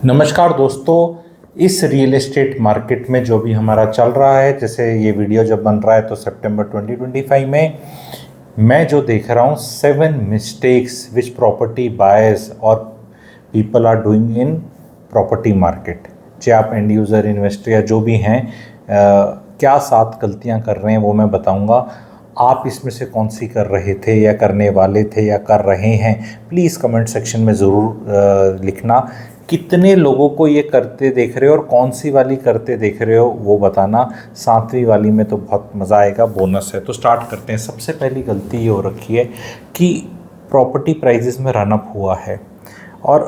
नमस्कार दोस्तों। इस रियल एस्टेट मार्केट में जो भी हमारा चल रहा है, जैसे ये वीडियो जब बन रहा है तो सितंबर 2025 में मैं जो देख रहा हूँ 7 मिस्टेक्स विच प्रॉपर्टी बायर्स और people are doing in property market. चाहे आप एंड यूज़र, इन्वेस्टर या जो भी हैं, क्या 7 गलतियाँ कर रहे हैं वो मैं बताऊँगा। आप इसमें से कौन सी कर रहे थे या करने वाले थे या कर रहे हैं, प्लीज़ कमेंट सेक्शन में ज़रूर लिखना। कितने लोगों को ये करते देख रहे हो और कौन सी वाली करते देख रहे हो वो बताना। 7वीं वाली में तो बहुत मज़ा आएगा, बोनस है। तो स्टार्ट करते हैं। सबसे पहली गलती ये हो रखी है कि प्रॉपर्टी प्राइजेस में रन अप हुआ है और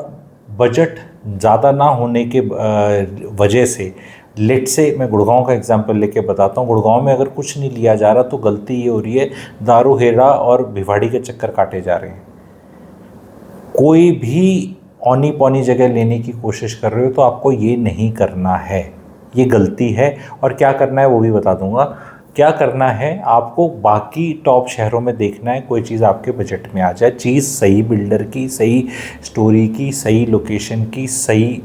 बजट ज़्यादा ना होने के वजह से, लेट से मैं गुड़गांव का एग्जांपल लेके बताता हूँ। गुड़गांव में अगर कुछ नहीं लिया जा रहा तो गलती ये हो रही है, दारू हेरा और भिवाड़ी के चक्कर काटे जा रहे हैं। कोई भी औनी पौनी जगह लेने की कोशिश कर रहे हो तो आपको ये नहीं करना है, ये गलती है। और क्या करना है वो भी बता दूंगा। क्या करना है, आपको बाकी टॉप शहरों में देखना है कोई चीज़ आपके बजट में आ जाए। चीज़ सही बिल्डर की, सही स्टोरी की, सही लोकेशन की, सही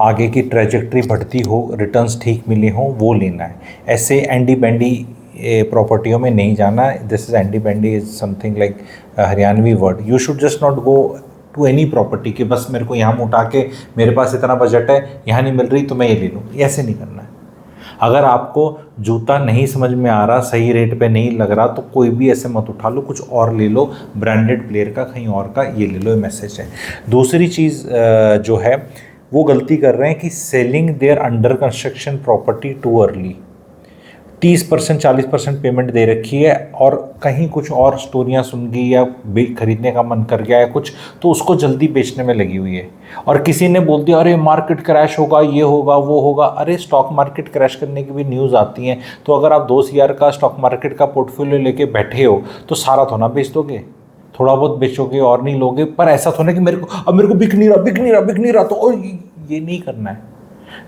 आगे की ट्रैजेक्टरी बढ़ती हो, रिटर्न्स ठीक मिले हों, वो लेना है। ऐसे एंडी बैंडी प्रॉपर्टियों में नहीं जाना। दिस इज एंडी बैंडी is something like Haryanvi word. You should just not go to any property कि बस मेरे को यहाँ उठा के मेरे पास इतना बजट है, यहाँ नहीं मिल रही तो मैं ये ले लूँ। ऐसे नहीं करना है। अगर आपको जूता नहीं समझ में आ रहा, सही रेट पे नहीं लग रहा, तो कोई भी ऐसे मत उठा लो, कुछ और ले लो, ब्रांडेड प्लेयर का, कहीं और का, ये ले लो। ये मैसेज है। दूसरी चीज़ जो है वो गलती कर रहे हैं कि selling their under construction property too early. 30% 40% payment दे रखी है और कहीं कुछ और स्टोरियाँ सुन गई या खरीदने का मन कर गया है कुछ, तो उसको जल्दी बेचने में लगी हुई है। और किसी ने बोल दिया अरे मार्केट क्रैश होगा, ये होगा, वो होगा। अरे स्टॉक मार्केट क्रैश करने की भी न्यूज़ आती हैं। तो अगर आप 2 CR का स्टॉक मार्केट का पोर्टफोलियो लेके बैठे हो तो सारा तो ना बेच दोगे, थोड़ा बहुत बेचोगे और नहीं लोगे। पर ऐसा तो ना कि मेरे को बिक नहीं रहा तो ये नहीं करना है।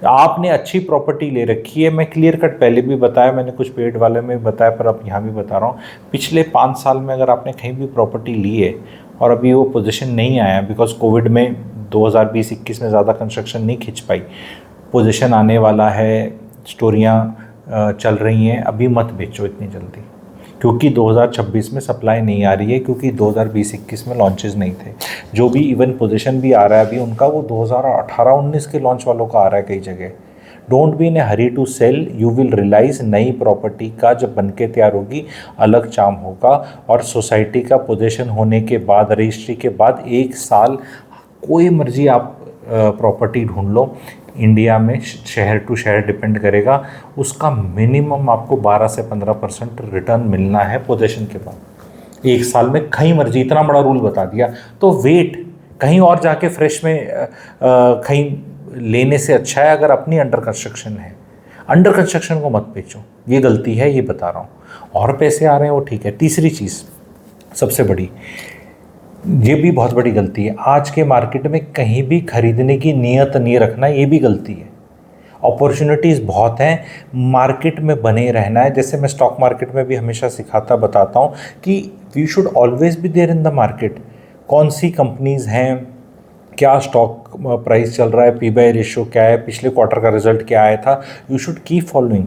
आपने अच्छी प्रॉपर्टी ले रखी है। मैं क्लियर कट पहले भी बताया, मैंने कुछ पेड वाले में भी बताया, पर अब यहाँ भी बता रहा हूँ। पिछले 5 साल में अगर आपने कहीं भी प्रॉपर्टी ली है और अभी वो पोजीशन नहीं आया बिकॉज कोविड में 2020-21 में ज़्यादा कंस्ट्रक्शन नहीं खिंच पाई, पोजीशन आने वाला है, स्टोरियाँ चल रही हैं, अभी मत बेचो इतनी जल्दी, क्योंकि 2026 में सप्लाई नहीं आ रही है, क्योंकि 2020-21 में लॉन्चेस नहीं थे। जो भी इवन पोजीशन भी आ रहा है अभी उनका, वो 2018-19 के लॉन्च वालों का आ रहा है कई जगह। Don't be in a hurry to sell, you will realize नई प्रॉपर्टी का जब बन के तैयार होगी अलग चार्म होगा। और सोसाइटी का पोजीशन होने के बाद, रजिस्ट्री के बाद 1 साल कोई मर्जी आप प्रॉपर्टी ढूंढ लो इंडिया में, शहर टू शहर डिपेंड करेगा, उसका मिनिमम आपको 12 से 15% रिटर्न मिलना है पोजीशन के बाद। 1 साल में कहीं मर्जी, इतना बड़ा रूल बता दिया तो वेट, कहीं और जाके फ्रेश में कहीं लेने से अच्छा है अगर अपनी अंडर कंस्ट्रक्शन है। अंडर कंस्ट्रक्शन को मत बेचो, ये गलती है, ये बता रहा हूँ। और पैसे आ रहे हैं वो ठीक है। तीसरी चीज़ सबसे बड़ी, ये भी बहुत बड़ी गलती है, आज के मार्केट में कहीं भी खरीदने की नीयत नहीं रखना, ये भी गलती है। अपॉर्चुनिटीज़ बहुत हैं, मार्केट में बने रहना है। जैसे मैं स्टॉक मार्केट में भी हमेशा सिखाता बताता हूँ कि we should always be there in the market. कौन सी कंपनीज़ हैं, क्या स्टॉक प्राइस चल रहा है, पी/ई रेशियो क्या है, पिछले क्वार्टर का रिजल्ट क्या आया था, यू शुड कीप फॉलोइंग।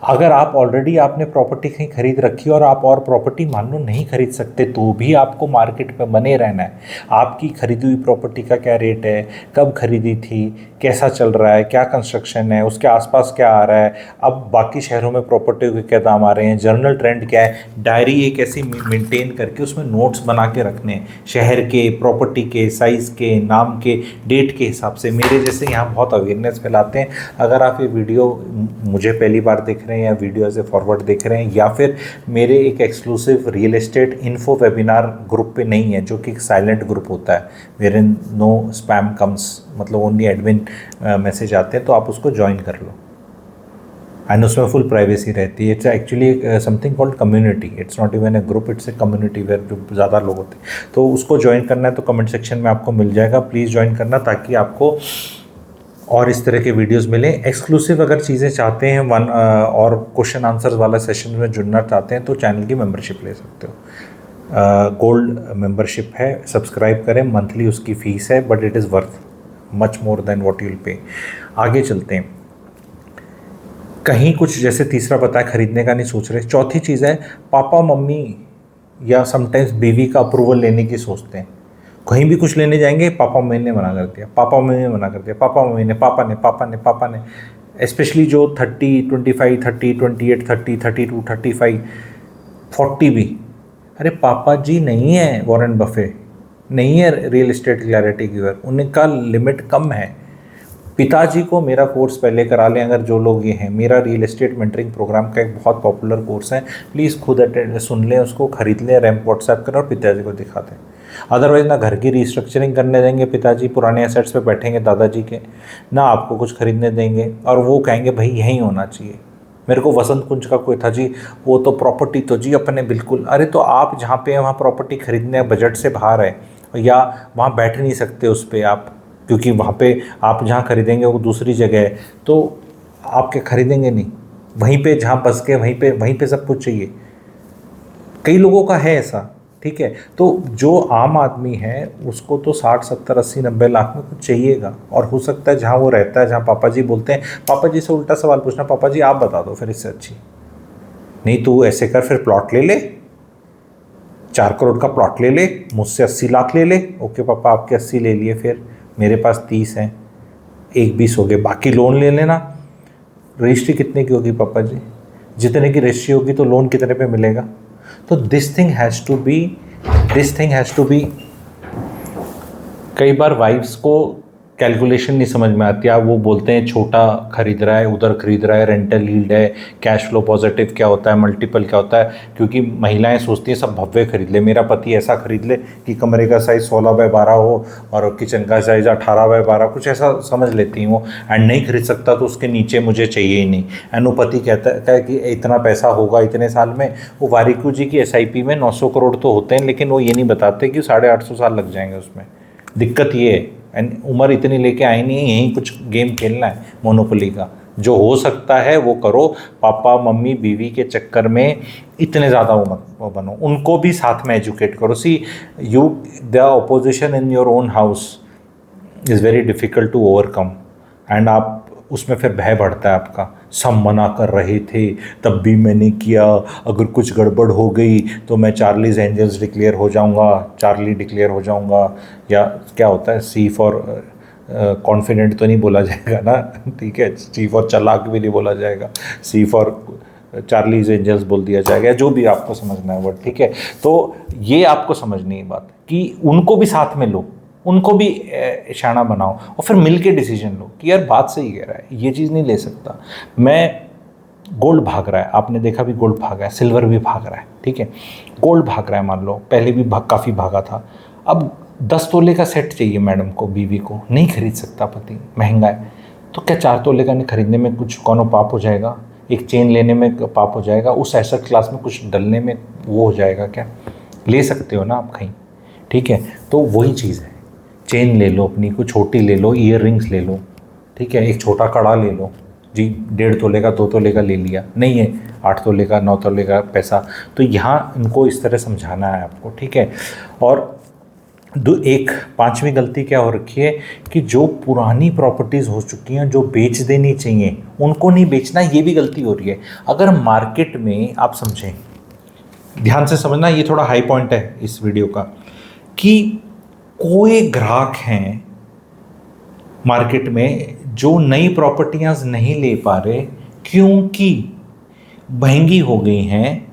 अगर आप ऑलरेडी आपने प्रॉपर्टी कहीं खरीद रखी और आप और प्रॉपर्टी मान लो नहीं खरीद सकते, तो भी आपको मार्केट में बने रहना है। आपकी खरीदी हुई प्रॉपर्टी का क्या रेट है, कब खरीदी थी, कैसा चल रहा है, क्या कंस्ट्रक्शन है, उसके आसपास क्या आ रहा है, अब बाकी शहरों में प्रॉपर्टी के क्या दाम आ रहे हैं, जर्नल ट्रेंड क्या है। डायरी एक ऐसी मेंटेन करके उसमें नोट्स बना के रखने हैं, शहर के, प्रॉपर्टी के, साइज़ के, नाम के, डेट के हिसाब से। मेरे जैसे यहाँ बहुत अवेयरनेस फैलाते हैं। अगर आप ये वीडियो मुझे पहली बार देख रहे हैं या वीडियो एज ए फॉरवर्ड देख रहे हैं, या फिर मेरे एक exclusive real estate info webinar group पे नहीं है, जो कि एक साइलेंट ग्रुप होता है, where in no spam comes, मतलब ओनली एडमिन मैसेज आते हैं, तो आप उसको ज्वाइन कर लो। एंड उसमें फुल प्राइवेसी रहती है। It's actually something called community, it's not even a group, it's a community where जो ज़्यादा लोग होते हैं। तो उसको ज्वाइन करना है तो कमेंट सेक्शन में आपको मिल जाएगा, प्लीज़ ज्वाइन करना, ताकि आपको और इस तरह के वीडियोस मिलें। एक्सक्लूसिव अगर चीज़ें चाहते हैं, और क्वेश्चन आंसर्स वाला सेशन में जुड़ना चाहते हैं, तो चैनल की मेंबरशिप ले सकते हो। गोल्ड मेंबरशिप है, सब्सक्राइब करें, मंथली उसकी फ़ीस है, but it is worth. Much more than what you will pay. आगे चलते हैं, कहीं कुछ जैसे तीसरा बताया खरीदने का नहीं सोच रहे। चौथी चीज़ है पापा मम्मी या समटाइम्स बीवी का अप्रूवल लेने की सोचते हैं। कहीं भी कुछ लेने जाएंगे पापा मम्मी ने मना कर दिया, पापा मम्मी ने मना कर दिया, पापा मम्मी ने, पापा ने स्पेशली जो 30, 25, 30, 28, 30, 32, 35, 40 भी। अरे पापा जी नहीं है वॉरेन बफे, नहीं है रियल एस्टेट क्लैरिटी गिवर, उनका लिमिट कम है। पिताजी को मेरा कोर्स पहले करा लें अगर जो लोग ये हैं। मेरा रियल एस्टेट मेंटरिंग प्रोग्राम का एक बहुत पॉपुलर कोर्स है, प्लीज़ खुद अटेंड सुन लें उसको, खरीद लें, रैंप व्हाट्सएप करें और पिताजी को दिखा दें। अदरवाइज़ ना घर की रिस्ट्रक्चरिंग करने देंगे पिताजी, पुराने एसेट्स पे बैठेंगे दादाजी के, ना आपको कुछ खरीदने देंगे, और वो कहेंगे भाई यहीं होना चाहिए। मेरे को वसंत कुंज का कोई था जी, वो तो प्रॉपर्टी तो जी अपने बिल्कुल, अरे तो आप जहाँ पे वहाँ प्रॉपर्टी खरीदने बजट से बाहर है, या वहाँ बैठ नहीं सकते उस पर आप, क्योंकि वहाँ पे आप जहाँ खरीदेंगे वो दूसरी जगह है, तो आप क्या खरीदेंगे नहीं, वहीं पे जहाँ बस के वहीं पे सब कुछ चाहिए। कई लोगों का है ऐसा, ठीक है। तो जो आम आदमी है उसको तो 60, 70, 80, 90 लाख में कुछ चाहिएगा, और हो सकता है जहाँ वो रहता है, जहाँ पापा जी बोलते हैं, पापा जी से उल्टा सवाल पूछना, पापा जी आप बता दो फिर इससे अच्छी, नहीं तू ऐसे कर फिर प्लॉट ले ले, 4 करोड़ का प्लॉट ले ले, मुझसे 80 लाख ले ले। ओके पापा आपके 80 ले लिए, फिर मेरे पास 30 हैं, 20 हो गए, बाकी लोन ले लेना। रजिस्ट्री कितने की होगी पापा जी? जितने की रजिस्ट्री होगी तो लोन कितने पे मिलेगा? तो this thing has to be कई बार वाइफ्स को कैलकुलेशन नहीं समझ में आती है। वो बोलते हैं छोटा खरीद रहा है, उधर खरीद रहा है, रेंटल यील्ड है, कैश फ्लो पॉजिटिव क्या होता है, मल्टीपल क्या होता है, क्योंकि महिलाएं सोचती हैं सब भव्य खरीद ले, मेरा पति ऐसा खरीद ले कि कमरे का साइज़ 16x12 हो और किचन का साइज़ 18x12, कुछ ऐसा समझ लेती हैं वो, एंड नहीं खरीद सकता तो उसके नीचे मुझे चाहिए ही नहीं। एंड वो पति कहता है कि इतना पैसा होगा इतने साल में। वो वारिकू जी की SIP में 900 करोड़ तो होते हैं, लेकिन वो ये नहीं बताते कि 850 साल लग जाएंगे उसमें। दिक्कत ये है, एंड उम्र इतनी लेके आई नहीं है, यहीं कुछ गेम खेलना है मोनोपोली का। जो हो सकता है वो करो, पापा मम्मी बीवी के चक्कर में इतने ज़्यादा वो मत बनो, उनको भी साथ में एजुकेट करो। See you the opposition in your own house is very difficult to overcome, and आप उसमें फिर भय बढ़ता है आपका। सब मना कर रहे थे तब भी मैंने किया, अगर कुछ गड़बड़ हो गई तो मैं चार्लीज एंजल्स डिक्लेयर हो जाऊंगा, चार्ली डिक्लेयर हो जाऊंगा, या क्या होता है C फॉर कॉन्फिडेंट तो नहीं बोला जाएगा ना, ठीक है, C फॉर चालाक भी नहीं बोला जाएगा, C फॉर चार्लीज एंजल्स बोल दिया जाएगा, जो भी आपको समझना है वर्ड, ठीक है। तो ये आपको समझनी है बात कि उनको भी साथ में लो, उनको भी इशारा बनाओ, और फिर मिल के डिसीजन लो कि यार बात सही कह रहा है, ये चीज़ नहीं ले सकता मैं। गोल्ड भाग रहा है, आपने देखा भी गोल्ड भागा है, सिल्वर भी भाग रहा है, ठीक है। गोल्ड भाग रहा है, मान लो पहले भी काफ़ी भागा था। अब 10 तोले का सेट चाहिए मैडम को, बीवी को, नहीं खरीद सकता पति, महंगा है, तो क्या 4 तोले का नहीं खरीदने में कुछ कौनो पाप हो जाएगा? एक चेन लेने में पाप हो जाएगा? उस एसेट क्लास में कुछ डलने में वो हो जाएगा क्या? ले सकते हो ना आप कहीं, ठीक है। तो वही चीज़ है, चेन ले लो अपनी, कुछ छोटी ले लो, ईयर रिंग्स ले लो, ठीक है, एक छोटा कड़ा ले लो जी, 1.5 तोले का 2 तोले का ले लिया, नहीं है 8 तोले का 9 तोले का पैसा। तो यहाँ इनको इस तरह समझाना है आपको, ठीक है। और एक 5वीं गलती क्या हो रखी है कि जो पुरानी प्रॉपर्टीज़ हो चुकी हैं जो बेच देनी चाहिए उनको नहीं बेचना, ये भी गलती हो रही है। अगर मार्केट में आप समझें, ध्यान से समझना, ये थोड़ा हाई पॉइंट है इस वीडियो का, कि कोई ग्राहक हैं मार्केट में जो नई प्रॉपर्टियां नहीं ले पा रहे क्योंकि महंगी हो गई हैं,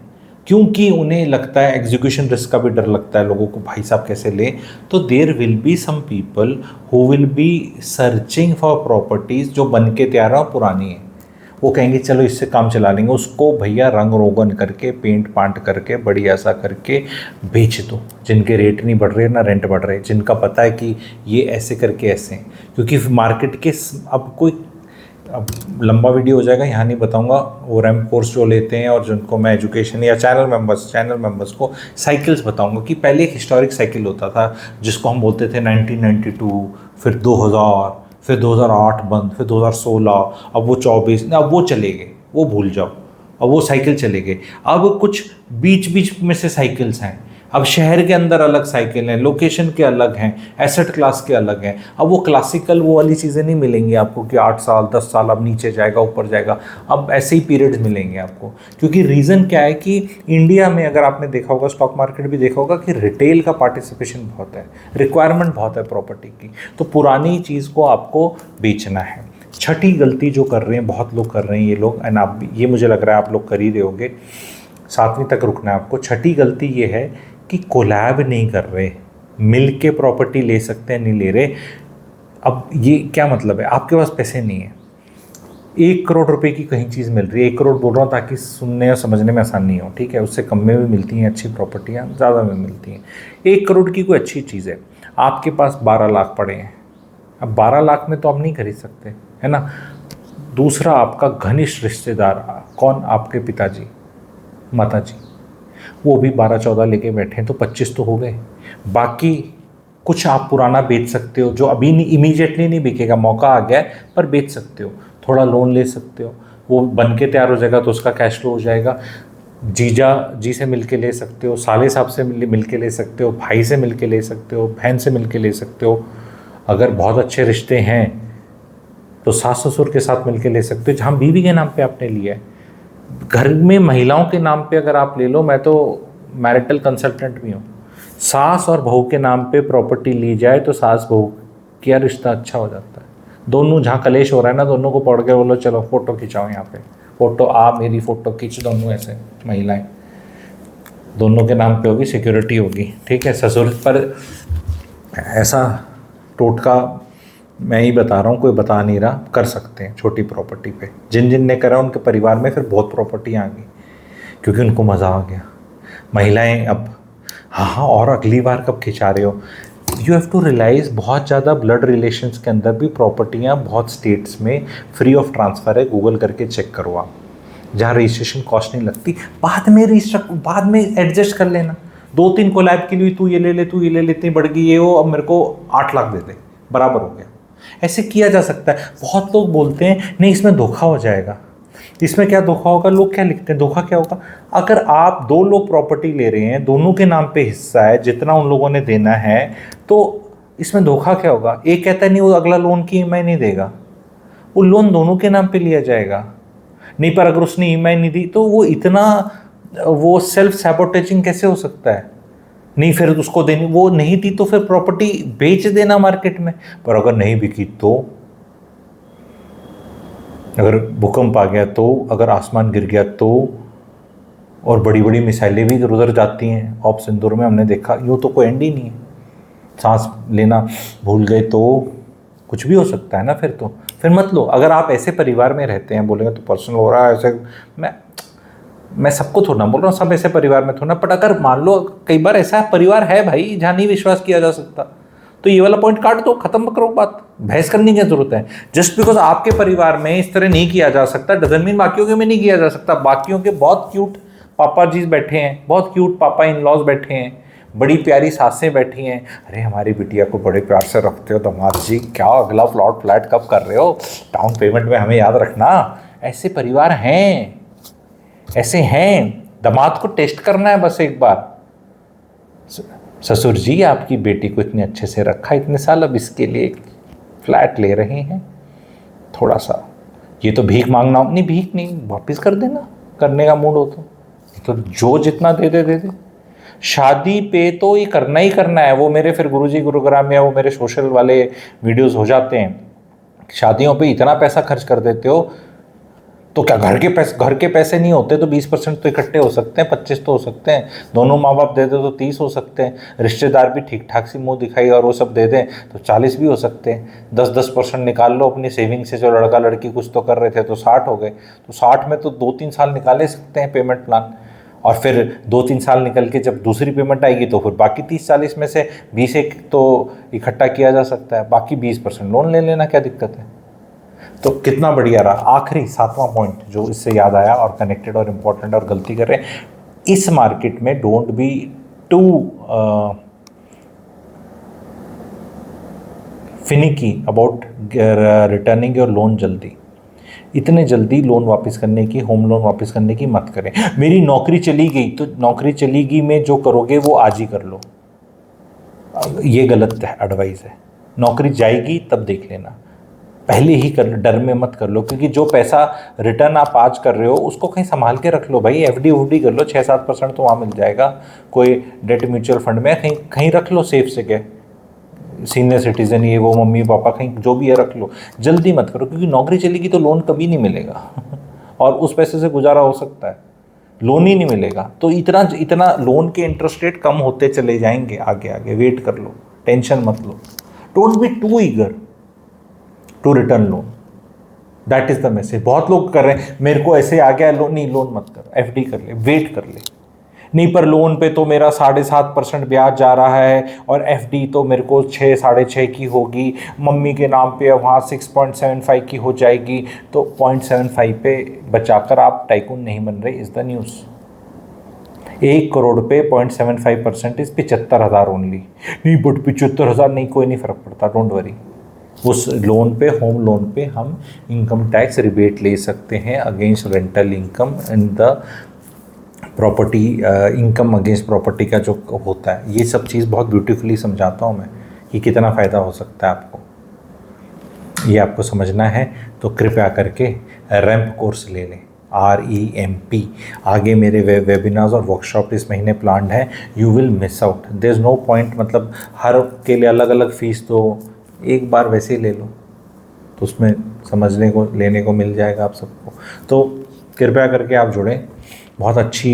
क्योंकि उन्हें लगता है एग्जीक्यूशन रिस्क का भी डर लगता है लोगों को, भाई साहब कैसे ले। तो there will be some people who will be searching for properties जो बन के तैयार है, पुरानी है, वो कहेंगे चलो इससे काम चला लेंगे, उसको भैया रंग रोगन करके, पेंट पांट करके, बढ़िया सा करके बेच दो। जिनके रेट नहीं बढ़ रहे ना रेंट बढ़ रहे, जिनका पता है कि ये ऐसे करके ऐसे हैं, क्योंकि मार्केट के अब लंबा वीडियो हो जाएगा, यहाँ नहीं बताऊंगा। वो रैम्प कोर्स जो लेते हैं और जिनको मैं एजुकेशन या चैनल मेंबर्स को साइकिल्स बताऊंगा कि पहले एक हिस्टोरिक साइकिल होता था जिसको हम बोलते थे 1992, फिर 2000, फिर 2008 बंद, फिर 2016, अब वो 24, अब वो चले गए, वो भूल जाओ, अब वो साइकिल चले गए। अब कुछ बीच बीच में से साइकिल्स हैं, अब शहर के अंदर अलग साइकिल हैं, लोकेशन के अलग हैं, एसेट क्लास के अलग हैं। अब वो क्लासिकल वो वाली चीज़ें नहीं मिलेंगी आपको कि 8 साल 10 साल अब नीचे जाएगा ऊपर जाएगा। अब ऐसे ही पीरियड्स मिलेंगे आपको, क्योंकि रीज़न क्या है कि इंडिया में अगर आपने देखा होगा, स्टॉक मार्केट भी देखा होगा कि रिटेल का पार्टिसिपेशन बहुत है, रिक्वायरमेंट बहुत है प्रॉपर्टी की, तो पुरानी चीज़ को आपको बेचना है। छठी गलती जो कर रहे हैं, बहुत लोग कर रहे हैं ये लोग, एंड आप भी, ये मुझे लग रहा है आप लोग कर ही रहे होगे, 7वीं तक रुकना है आपको। छठी गलती ये है कि कोलैब नहीं कर रहे, मिल के प्रॉपर्टी ले सकते हैं, नहीं ले रहे। अब ये क्या मतलब है, आपके पास पैसे नहीं है, 1 करोड़ रुपए की कहीं चीज़ मिल रही है, 1 करोड़ बोल रहा हूँ ताकि सुनने और समझने में आसानी हो, ठीक है, उससे कम में भी मिलती हैं अच्छी प्रॉपर्टियाँ, ज़्यादा में मिलती हैं। 1 करोड़ की कोई अच्छी चीज़ है, आपके पास 12 लाख पड़े हैं, अब 12 लाख में तो आप नहीं खरीद सकते, है ना। दूसरा, आपका घनिष्ठ रिश्तेदार कौन, आपके पिताजी माताजी, वो भी 12-14 लेके बैठे हैं, तो 25 तो हो गए। बाकी कुछ आप पुराना बेच सकते हो, जो अभी नहीं, इमीडिएटली नहीं बिकेगा, मौका आ गया है, पर बेच सकते हो। थोड़ा लोन ले सकते हो, वो बन के तैयार हो जाएगा तो उसका कैश फ्लो हो जाएगा। जीजा जी से मिल के ले सकते हो, साले साहब से मिल के ले सकते हो, भाई से मिल के ले सकते हो, बहन से मिल के ले सकते हो। अगर बहुत अच्छे रिश्ते हैं तो सास ससुर के साथ मिल के ले सकते हो, जहाँ बीवी के नाम पे आपने लिया है। घर में महिलाओं के नाम पे अगर आप ले लो, मैं तो मैरिटल कंसल्टेंट भी हूँ, सास और बहू के नाम पे प्रॉपर्टी ली जाए तो सास बहू का रिश्ता अच्छा हो जाता है। दोनों जहाँ कलेश हो रहा है ना, दोनों को पढ़ के बोलो चलो फ़ोटो खिंचाओ, यहाँ पे फ़ोटो, आप मेरी फ़ोटो खींच, दोनों ऐसे महिलाएं, दोनों के नाम पे होगी, सिक्योरिटी होगी, ठीक है। ससुर पर ऐसा टोटका मैं ही बता रहा हूँ, कोई बता नहीं रहा, कर सकते हैं छोटी प्रॉपर्टी पे। जिन जिन ने करा उनके परिवार में फिर बहुत प्रॉपर्टियाँ आ गई, क्योंकि उनको मज़ा आ गया। महिलाएं अब हाँ, और अगली बार कब खिंचा रहे हो, यू हैव टू रियलाइज़, बहुत ज़्यादा ब्लड रिलेशंस के अंदर भी प्रॉपर्टियाँ बहुत स्टेट्स में फ्री ऑफ ट्रांसफ़र है, गूगल करके चेक करो आप, जहाँ रजिस्ट्रेशन कॉस्ट नहीं लगती। बाद में एडजस्ट कर लेना, 2-3 कोलैब के लिए तू ये ले ले, तू ये ले ले, इतनी बढ़ गई ये वो, अब मेरे को 8 लाख दे दे, बराबर हो गया। ऐसे किया जा सकता है। बहुत लोग बोलते हैं नहीं इसमें धोखा हो जाएगा, इसमें क्या धोखा होगा, लोग क्या लिखते हैं धोखा क्या होगा। अगर आप 2 लोग प्रॉपर्टी ले रहे हैं, दोनों के नाम पे हिस्सा है, जितना उन लोगों ने देना है, तो इसमें धोखा क्या होगा। एक कहता है नहीं वो अगला लोन की ईएमआई नहीं देगा, वो लोन दोनों के नाम पे लिया जाएगा। नहीं, पर अगर उसने ईएमआई नहीं दी तो वो इतना, वो सेल्फ सैबोटेजिंग कैसे हो सकता है। नहीं, फिर उसको देनी, वो नहीं दी तो फिर प्रॉपर्टी बेच देना मार्केट में। पर अगर नहीं बिकी तो, अगर भूकंप आ गया तो, अगर आसमान गिर गया तो, और बड़ी बड़ी मिसाइलें भी इधर उधर जाती हैं। ऑप सिंदूर में हमने देखा, यूँ तो कोई एंड ही नहीं है। सांस लेना भूल गए तो कुछ भी हो सकता है ना। फिर मत लो। अगर आप ऐसे परिवार में रहते हैं, बोलेंगे तो पर्सनल हो रहा है ऐसे, मैं सबको थोड़ा बोल रहा हूँ, सब ऐसे परिवार में थोड़ा, बट अगर मान लो कई बार ऐसा परिवार है भाई जहाँ नहीं विश्वास किया जा सकता, तो ये वाला पॉइंट काट दो, खत्म करो बात, बहस करने की जरूरत है। जस्ट बिकॉज आपके परिवार में इस तरह नहीं किया जा सकता डजंट मीन बाकियों के में नहीं किया जा सकता। बाकियों के बहुत क्यूट पापा जी बैठे हैं, बहुत क्यूट पापा इन लॉज बैठे हैं, बड़ी प्यारी सासें बैठी हैं, अरे हमारी बिटिया को बड़े प्यार से रखते हो दामाद जी, क्या अगला फ्लैट कब कर रहे हो, डाउन पेमेंट में हमें याद रखना। ऐसे परिवार हैं, ऐसे हैं। दामाद को टेस्ट करना है बस एक बार, ससुर जी आपकी बेटी को इतने अच्छे से रखा इतने साल, अब इसके लिए एक फ्लैट ले रहे हैं, थोड़ा सा ये तो भीख मांगना नहीं, भीख नहीं, वापस कर देना, करने का मूड हो तो जो जितना दे दे। शादी पे तो ये करना ही करना है। वो मेरे फिर गुरुजी गुरुग्राम या वो मेरे सोशल वाले वीडियोस हो जाते हैं, शादियों पे इतना पैसा खर्च कर देते हो, तो क्या घर के पैसे नहीं होते तो 20% तो इकट्ठे हो सकते हैं, 25 तो हो सकते हैं, दोनों माँ बाप दे दे तो 30 हो सकते हैं, रिश्तेदार भी ठीक ठाक सी मुंह दिखाई और वो सब दे दें तो 40 भी हो सकते हैं। 10% निकाल लो अपनी सेविंग से, जो लड़का लड़की कुछ तो कर रहे थे तो 60 हो गए, तो 60 में तो 2-3 साल निकाले सकते हैं पेमेंट प्लान, और फिर 2-3 साल निकल के जब दूसरी पेमेंट आएगी तो फिर बाकी 30-40 में से 20 एक तो इकट्ठा किया जा सकता है, बाकी 20% लोन ले लेना, क्या दिक्कत है। तो कितना बढ़िया रहा। आखिरी 7वां पॉइंट जो इससे याद आया और कनेक्टेड और इम्पोर्टेंट और गलती कर रहे हैं इस मार्केट में, don't be too finicky about returning your loan जल्दी। इतने जल्दी लोन वापस करने की, होम लोन वापस करने की मत करें। मेरी नौकरी चली गई तो नौकरी चली गई में जो करोगे वो आज ही कर लो, ये गलत एडवाइस है। नौकरी जाएगी तब देख लेना, पहले ही कर लो, डर में मत कर लो, क्योंकि जो पैसा रिटर्न आप आज कर रहे हो उसको कहीं संभाल के रख लो भाई, एफडी उफडी कर लो, 6-7% तो वहाँ मिल जाएगा, कोई डेट म्यूचुअल फंड में कहीं कहीं रख लो सेफ जगह, सीनियर सिटीजन ये वो मम्मी पापा कहीं जो भी है रख लो, जल्दी मत करो, क्योंकि नौकरी चलेगी तो लोन कभी नहीं मिलेगा और उस पैसे से गुजारा हो सकता है, लोन ही नहीं मिलेगा। तो इतना इतना लोन के इंटरेस्ट रेट कम होते चले जाएंगे आगे आगे, वेट कर लो, टेंशन मत लो, don't be too eager to return loan, that is the message. बहुत लोग कर रहे हैं, मेरे को ऐसे आ गया लोन, नहीं लोन मत कर, एफडी कर ले, वेट कर ले, नहीं पर लोन पे तो मेरा 7.5% ब्याज जा रहा है और एफडी तो मेरे को 6-6.5 की होगी, मम्मी के नाम पे वहाँ 6.75 की हो जाएगी, तो 0.75 पे बचाकर आप टाइकून नहीं बन रहे, इज द न्यूज़। 1 करोड़ पे 0.75% इज 75,000 ओनली, नहीं बट 75,000 नहीं, कोई नहीं फ़र्क पड़ता, डोंट वरी। उस लोन पे, होम लोन पे हम इनकम टैक्स रिबेट ले सकते हैं against rental income in the property, income against property का जो होता है, ये सब चीज़ बहुत ब्यूटीफुली समझाता हूँ मैं कि कितना फ़ायदा हो सकता है आपको, ये आपको समझना है तो कृपया करके रैम्प कोर्स ले लें, REMP। आगे मेरे वेबिनार्स और वर्कशॉप इस महीने प्लान्ड है, you will miss out, there is no point, मतलब हर के लिए अलग अलग फ़ीस दो, एक बार वैसे ही ले लो तो उसमें समझने को लेने को मिल जाएगा आप सबको। तो कृपया करके आप जुड़ें, बहुत अच्छी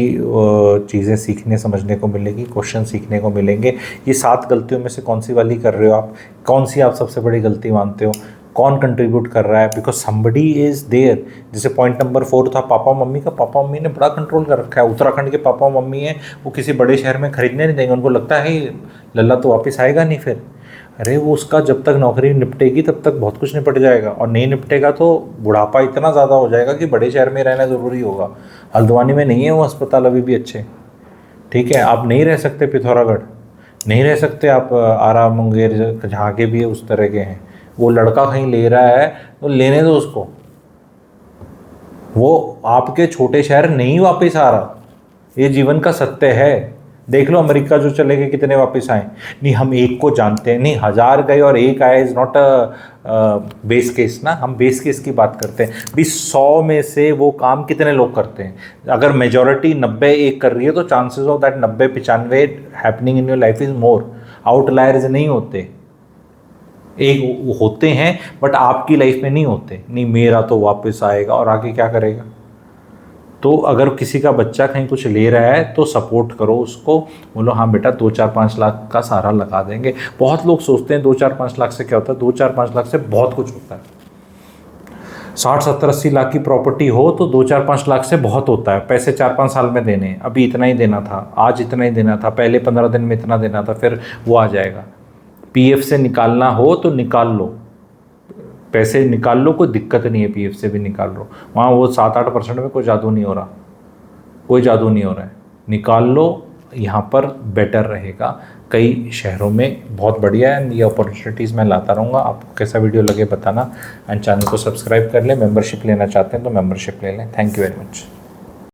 चीज़ें सीखने समझने को मिलेगी, क्वेश्चन सीखने को मिलेंगे। ये 7 गलतियों में से कौन सी वाली कर रहे हो आप, कौन सी आप सबसे बड़ी गलती मानते हो, कौन कंट्रीब्यूट कर रहा है, बिकॉज समबडी इज़ देयर। जैसे पॉइंट नंबर 4 था पापा मम्मी का, पापा मम्मी ने बड़ा कंट्रोल कर रखा है, उत्तराखंड के पापा मम्मी हैं, वो किसी बड़े शहर में खरीदने नहीं देंगे, उनको लगता है लल्ला तो वापस आएगा नहीं फिर, अरे वो उसका जब तक नौकरी निपटेगी तब तक बहुत कुछ निपट जाएगा, और नहीं निपटेगा तो बुढ़ापा इतना ज़्यादा हो जाएगा कि बड़े शहर में रहना ज़रूरी होगा। हल्द्वानी में नहीं है वो अस्पताल अभी भी अच्छे, ठीक है, आप नहीं रह सकते पिथौरागढ़, नहीं रह सकते आप आरा मुंगेर, जहाँ के भी है उस तरह के हैं, वो लड़का कहीं ले रहा है तो लेने दो उसको, वो आपके छोटे शहर नहीं वापस आ रहा, ये जीवन का सत्य है। देख लो अमेरिका जो चले गए कितने वापस आए, नहीं हम एक को जानते हैं, नहीं 1000 गए और एक आए, is not a base case ना, हम बेस केस की बात करते हैं। भी 100 में से वो काम कितने लोग करते हैं, अगर मेजॉरिटी 90-1 कर रही है तो chances of that 90-95 happening in your life is more, outliers नहीं होते, एक होते हैं बट आपकी लाइफ में नहीं होते, नहीं मेरा तो वापस आएगा और आगे क्या करेगा। तो अगर किसी का बच्चा कहीं कुछ ले रहा है तो सपोर्ट करो उसको, बोलो हाँ बेटा 2-4-5 लाख का सहारा लगा देंगे। बहुत लोग सोचते हैं 2-4-5 लाख से क्या होता है, 2-4-5 लाख से बहुत कुछ होता है। 60-70-80 लाख की प्रॉपर्टी हो तो 2-4-5 लाख से बहुत होता है। पैसे 4-5 साल में देने हैं, अभी इतना ही देना था, आज इतना ही देना था, पहले 15 दिन में इतना देना था, फिर वो आ जाएगा। पीएफ से निकालना हो तो निकाल लो, पैसे निकाल लो, कोई दिक्कत नहीं है, पीएफ से भी निकाल लो, वहाँ वो 7-8% में कोई जादू नहीं हो रहा, कोई जादू नहीं हो रहा है, निकाल लो, यहाँ पर बेटर रहेगा। कई शहरों में बहुत बढ़िया है, ये अपॉर्चुनिटीज़ मैं लाता रहूँगा। आपको कैसा वीडियो लगे बताना, एंड चैनल को सब्सक्राइब कर लें। मेंबरशिप लेना चाहते हैं तो मेंबरशिप ले लें। Thank you very much.